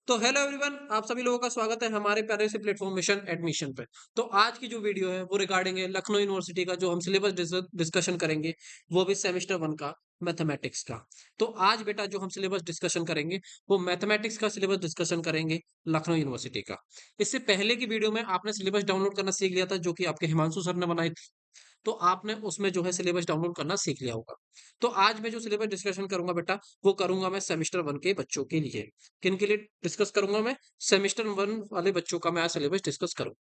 तो hello everyone, आप सभी लोगों का स्वागत है हमारे प्यारे से प्लेटफॉर्म मिशन एडमिशन पे। तो आज की जो वीडियो है वो रिगार्डिंग है लखनऊ यूनिवर्सिटी का जो हम सिलेबस डिस्कशन करेंगे, वो भी सेमेस्टर 1 का मैथमेटिक्स का। तो आज बेटा जो हम सिलेबस डिस्कशन करेंगे वो मैथमेटिक्स का सिलेबस डिस्कशन करेंगे लखनऊ यूनिवर्सिटी का। इससे पहले की वीडियो में आपने सिलेबस डाउनलोड करना सीख लिया था जो कि आपके हिमांशु सर ने बनाई थी। तो आपने उसमें जो है सिलेबस डाउनलोड करना सीख लिया होगा। तो आज मैं जो सिलेबस डिस्कशन करूंगा बेटा, वो करूंगा मैं सेमेस्टर 1 के बच्चों के लिए। किन के लिए डिस्कस करूंगा मैं? सेमेस्टर 1 वाले बच्चों का मैं आज सिलेबस डिस्कस करूँ।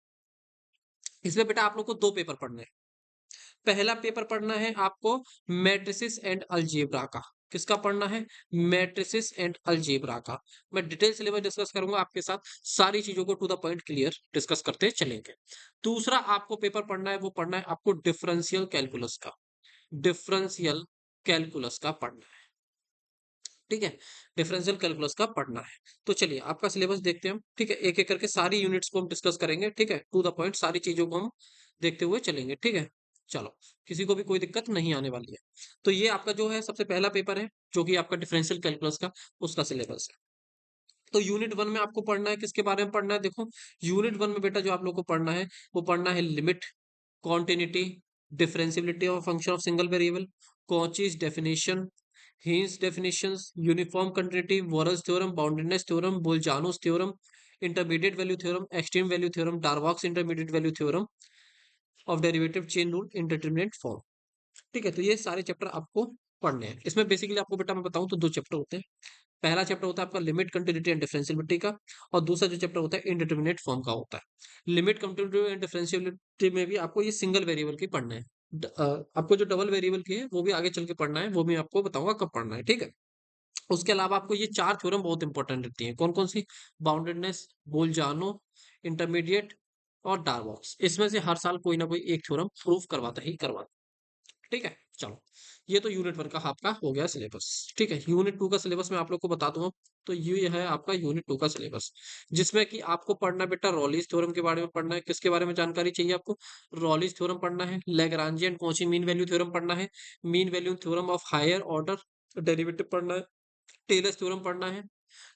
इसमें बेटा आप लोग को 2 पेपर पढ़ने हैं। पहला पेपर पढ़ना है आपको मैट्रिसेस एंड अलजेब्रा का। किसका पढ़ना है? मैट्रिसेस एंड अलजेब्रा का। मैं डिटेल सिलेबस डिस्कस करूंगा आपके साथ, सारी चीजों को to the point clear discuss करते चलेंगे। दूसरा आपको पेपर पढ़ना है, वो पढ़ना है आपको डिफरेंशियल कैलकुलस का। डिफरेंशियल कैलकुलस का पढ़ना है। ठीक है, डिफरेंशियल कैलकुलस का पढ़ना है। तो चलिए आपका सिलेबस देखते हैं हम। ठीक है, एक एक करके सारी यूनिट्स को हम डिस्कस करेंगे। ठीक है, टू द पॉइंट सारी चीजों को हम देखते हुए चलेंगे। ठीक है, चलो, किसी को भी कोई दिक्कत नहीं आने वाली है। तो ये आपका जो है सबसे पहला पेपर है, जो कि आपका डिफरेंशियल कैलकुलस का उसका सिलेबस है। तो यूनिट 1 में आपको पढ़ना है, किसके बारे में पढ़ना है? देखो, यूनिट 1 में बेटा जो आप लोग को पढ़ना है वो पढ़ना है limit, continuity, differentiability of function of single variable, Cauchy's definition, Hayes definitions, uniform continuity, Walras theorem, boundedness theorem, Bolzano's theorem, intermediate value theorem, extreme value theorem, Darboux intermediate value theorem of derivative chain rule, indeterminate form। ठीक है, तो ये सारे chapter आपको पढ़ने हैं। इसमें basically आपको बेटा मैं बताऊं तो दो चैप्टर होते हैं। पहला चैप्टर होता है आपका लिमिट, कंटिन्यूटी एंड डिफरेंशियबिलिटी का, और दूसरा जो चैप्टर होता है इंडिटरमिनेट फॉर्म का होता है। लिमिट, कंटिन्यूटी एंड डिफरेंशियबिलिटी में भी आपको ये सिंगल वेरिएबल की पढ़ना है। आपको जो डबल वेरिएबल की है वो भी आगे चल के पढ़ना है, वो भी आपको बताऊंगा कब पढ़ना है। ठीक है, उसके अलावा आपको ये चार थ्योरम बहुत इंपॉर्टेंट रहती हैं। कौन कौन सी? बाउंडेडनेस, बोल्जानो, इंटरमीडिएट और डार्बॉक्स। इसमें से हर साल कोई ना कोई एक थ्योरम प्रूफ करवाता ही करवाता। ठीक है, चलो, ये तो यूनिट 1 का आपका हो गया सिलेबस। ठीक है, यूनिट 2 का सिलेबस मैं आप लोग को बता दूंगा। तो ये है आपका यूनिट 2 का सिलेबस, जिसमें कि आपको पढ़ना बेटा रॉलीज थ्योरम के बारे में पढ़ना है। किसके बारे में जानकारी चाहिए आपको? रॉलीज थ्योरम पढ़ना है, Lagrange and Cauchy mean value theorem पढ़ना है, mean value theorem of higher order derivative पढ़ना है, टेलर्स थ्योरम पढ़ना है,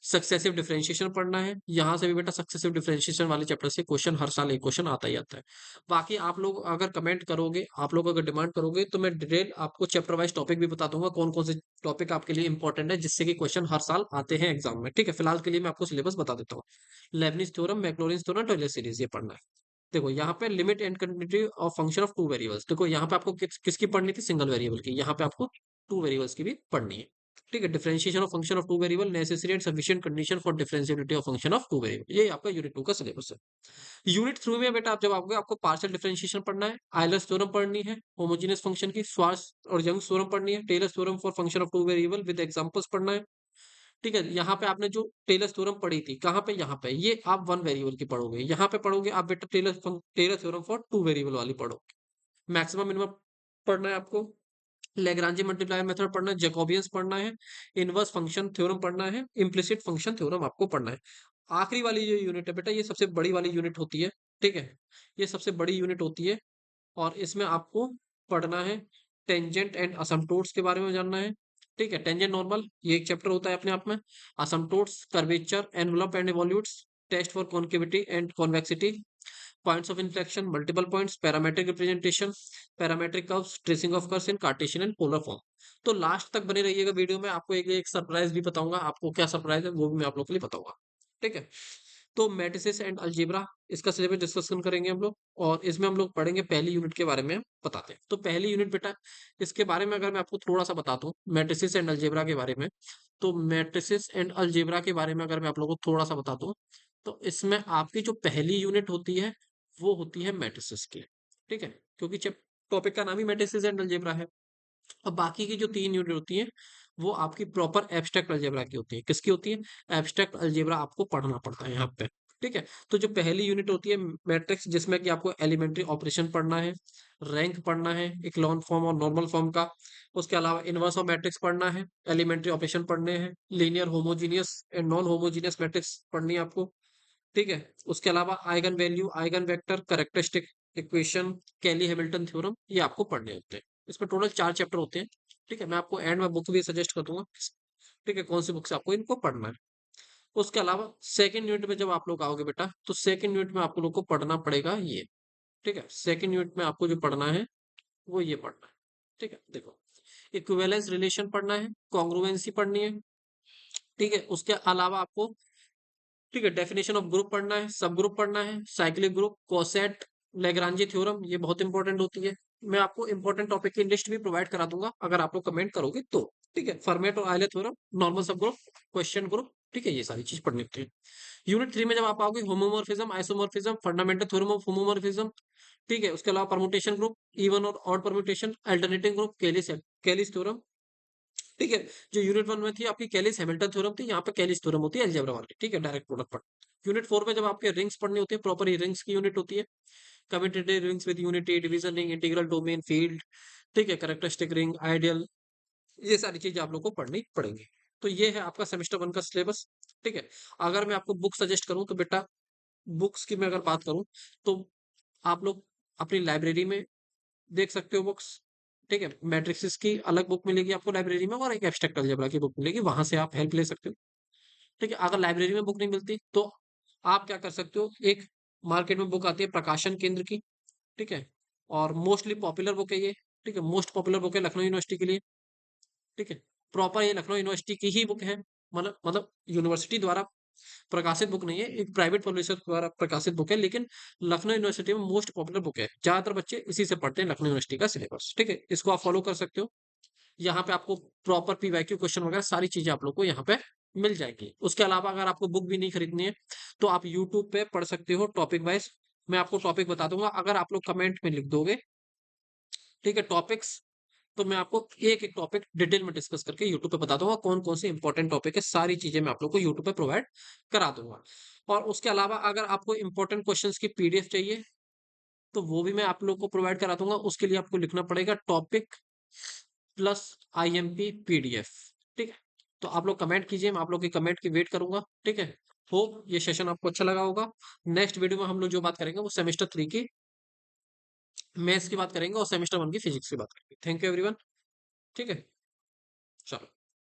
सक्सेसिव डिफरेंशिएशन पढ़ना है। यहाँ से भी बेटा सक्सेसिव डिफरेंशिएशन वाले चैप्टर से क्वेश्चन हर साल एक क्वेश्चन आता ही आता है। बाकी आप लोग अगर कमेंट करोगे, आप लोग अगर डिमांड करोगे, तो मैं डिटेल आपको चैप्टर वाइज टॉपिक भी बता दूंगा, कौन कौन से टॉपिक आपके लिए इंपॉर्टेंट है, जिससे कि क्वेश्चन हर साल आते हैं एग्जाम में। ठीक है, फिलहाल के लिए मैं आपको सिलेबस बता देता हूँ। Leibniz theorem, Maclaurin's theorem, Taylor series, ये पढ़ना है। देखो यहाँ पे limit and continuity of function of two variables. देखो यहाँ पे आपको किसकी पढ़नी थी? सिंगल वेरिएबल की। यहाँ पे आपको टू वेरिएबल्स की भी पढ़नी है। ठीक है, differentiation of function of two variable, necessary and sufficient condition for differentiability of function of two variable. ये आपका यूनिट 2 का सिलेबस है। यूनिट 3 में बेटा आप जब आओगे, आपको पार्शियल डिफरेंशिएशन पढ़ना है, आयलर्स थ्योरम पढ़नी है होमोजेनियस फंक्शन की, श्वार्ट्ज और यंग्स थ्योरम पढ़नी है, Taylor's theorem for function of two variable with examples पढ़ना है। ठीक है, यहाँ पे आपने जो टेलर्स थ्योरम पढ़ी थी, कहाँ पे? यहाँ पे। ये आप वन वेरिएबल की पढ़ोगे। यहाँ पे पढ़ोगे आप बेटा Taylor theorem for two variable वाली पढ़ोगे। मैक्सिमम मिनिमम पढ़ना है आपको, लैग्रांज मल्टीप्लायर मेथड पढ़ना है, जैकोबियंस पढ़ना है, इनवर्स फंक्शन थ्योरम पढ़ना है, इम्प्लिसिट फंक्शन थ्योरम आपको पढ़ना है। आखिरी वाली जो यूनिट है बेटा, ये सबसे बड़ी वाली यूनिट होती है। ठीक है, ये सबसे बड़ी यूनिट होती है, और इसमें आपको पढ़ना है टेंजेंट एंड असमटोट्स के बारे में जानना है। ठीक है, टेंजेंट नॉर्मल ये एक चैप्टर होता है अपने आप में। Asymptotes, curvature, envelope and evolutes, test for concavity and convexity, points of inflection, multiple points, parametric representation, parametric curves, tracing of curves in Cartesian and polar form. तो लास्ट तक बने रहिएगा वीडियो में, आपको एक सरप्राइज भी बताऊंगा। आपको क्या सरप्राइज है वो भी मैं आप लोग के लिए बताऊंगा। ठीक है, तो मैट्रिसेस एंड अलजेब्रा, इसका सिलेबस डिस्कशन करेंगे हम लोग, और इसमें हम लोग पढ़ेंगे पहली यूनिट के बारे में बताते हैं। तो पहली यूनिट बेटा, इसके बारे में अगर मैं आपको थोड़ा सा बता दूं मैट्रिसेस एंड अलजेब्रा के बारे में, तो मैट्रिसेस एंड अलजेब्रा के बारे में अगर मैं आप लोगों को थोड़ा सा बता दूं, तो इसमें आपकी जो पहली यूनिट होती है वो होती है मैट्रिसेस की। ठीक है, क्योंकि टॉपिक का नाम ही मैट्रिसेस एंड अलजेब्रा है। और बाकी की जो 3 यूनिट होती है वो आपकी प्रॉपर एब्स्ट्रैक्ट अलजेब्रा की होती है। किसकी होती है? एब्स्ट्रैक्ट अलजेब्रा आपको पढ़ना पड़ता है यहाँ पे। ठीक है, तो जो पहली यूनिट होती है मैट्रिक्स, जिसमें कि आपको एलिमेंट्री ऑपरेशन पढ़ना है, रैंक पढ़ना है इक्लोन फॉर्म और नॉर्मल फॉर्म का। उसके अलावा इनवर्स ऑफ मैट्रिक्स पढ़ना है, एलिमेंट्री ऑपरेशन पढ़ने हैं, linear homogeneous and non homogeneous matrix पढ़नी है आपको। ठीक है, उसके अलावा eigen value, eigen vector, characteristic equation, Cayley Hamilton theorem, ये आपको पढ़ने होते हैं। इसमें टोटल 4 चैप्टर होते हैं। ठीक है, मैं आपको एंड में बुक भी सजेस्ट कर दूंगा। ठीक है, कौन सी बुक से आपको इनको पढ़ना है। उसके अलावा सेकंड यूनिट में जब आप लोग आओगे बेटा, तो सेकंड यूनिट में आप लोग को पढ़ना पड़ेगा ये। ठीक है, सेकंड यूनिट में आपको जो पढ़ना है वो ये पढ़ना है। ठीक है, देखो, इक्विवेलेंस रिलेशन पढ़ना है, कॉन्ग्रुएंसी पढ़नी है। ठीक है, उसके अलावा आपको, ठीक है, डेफिनेशन ऑफ ग्रुप पढ़ना है, सब ग्रुप पढ़ना है, साइक्लिक ग्रुप, कोसेट, लेग्रांजी थ्योरम, ये बहुत इंपॉर्टेंट होती है। मैं आपको इंपॉर्टेंट टॉपिक की लिस्ट भी प्रोवाइड करा दूंगा अगर आप लोग कमेंट करोगे तो। ठीक है, फॉर्मेट और आयले थ्योरम, नॉर्मल सब ग्रुप, क्वेश्चन ग्रुप, ठीक है, ये सारी चीज पढ़नी होती है। यूनिट 3 में जब आप आओगे, homomorphism, isomorphism, fundamental theorem of homomorphism, ठीक है, उसके अलावा परमुटेशन ग्रुप, इवन और odd permutation, alternating group, Kallis theorem. ठीक है, जो यूनिट 1 में थी आपकी कैलिस हैमिल्टन थ्योरम थी, यहाँ पे कैलिस थ्योरम होती है अलजेब्रा वाली। ठीक है, डायरेक्ट प्रोडक्ट पर। यूनिट 4 में जब आपके रिंग्स पढ़नी होती है, प्रॉपर रिंग्स की यूनिट होती है, commutative rings with unity, division ring, integral domain, field, ठीक है, कैरेक्टरिस्टिक रिंग, आइडियल, ये सारी चीजें आप लोग को पढ़नी पड़ेंगी। तो ये है आपका सेमेस्टर 1 का सिलेबस। ठीक है, अगर मैं आपको बुक सजेस्ट करूं तो बेटा, बुक्स की मैं अगर बात करूं तो आप लोग अपनी लाइब्रेरी में देख सकते हो बुक्स। ठीक है, मैट्रिक्स की अलग बुक मिलेगी आपको लाइब्रेरी में, और एक एब्स्ट्रैक्ट अलजेब्रा की बुक मिलेगी, वहां से आप हेल्प ले सकते हो। ठीक है, अगर लाइब्रेरी में बुक नहीं मिलती तो आप क्या कर सकते हो, एक मार्केट में बुक आती है प्रकाशन केंद्र की। ठीक है, और मोस्टली पॉपुलर बुक है ये। ठीक है, मोस्ट पॉपुलर बुक है लखनऊ यूनिवर्सिटी के लिए। ठीक है, प्रॉपर ये लखनऊ यूनिवर्सिटी की ही बुक है, मतलब यूनिवर्सिटी द्वारा प्रकाशित बुक नहीं है, एक प्राइवेट पब्लिशर द्वारा प्रकाशित बुक है, लेकिन लखनऊ यूनिवर्सिटी में मोस्ट पॉपुलर बुक है, ज्यादातर बच्चे इसी से पढ़ते हैं, लखनऊ यूनिवर्सिटी का सिलेबस। ठीक है, इसको आप फॉलो कर सकते हो। यहाँ पे आपको प्रॉपर पीवाईक्यू क्वेश्चन वगैरह सारी चीजें आप लोग को यहाँ पे मिल जाएगी। उसके अलावा अगर आपको बुक भी नहीं खरीदनी है तो आप यूट्यूब पे पढ़ सकते हो टॉपिक वाइज। मैं आपको टॉपिक बता दूंगा, अगर आप लोग कमेंट में लिख दोगे, ठीक है, टॉपिक्स, तो मैं आपको एक एक टॉपिक डिटेल में डिस्कस करके यूट्यूब पे बता दूंगा कौन कौन से इंपॉर्टेंट टॉपिक है, सारी चीजें मैं आप लोग को यूट्यूब पे प्रोवाइड करा दूंगा। और उसके अलावा अगर आपको इंपॉर्टेंट क्वेश्चंस की पीडीएफ चाहिए तो वो भी मैं आप लोग को प्रोवाइड करा दूंगा। उसके लिए आपको लिखना पड़ेगा टॉपिक प्लस आईएमपी पीडीएफ। ठीक है, तो आप लोग कमेंट कीजिए, मैं आप लोग की कमेंट की वेट करूंगा। ठीक है, होप ये सेशन आपको अच्छा लगा होगा। नेक्स्ट वीडियो में हम लोग जो बात करेंगे वो सेमेस्टर 3 की मैथ्स की बात करेंगे और सेमेस्टर 1 की फिजिक्स की बात करेंगे। Thank you everyone. ठीक है, चलो।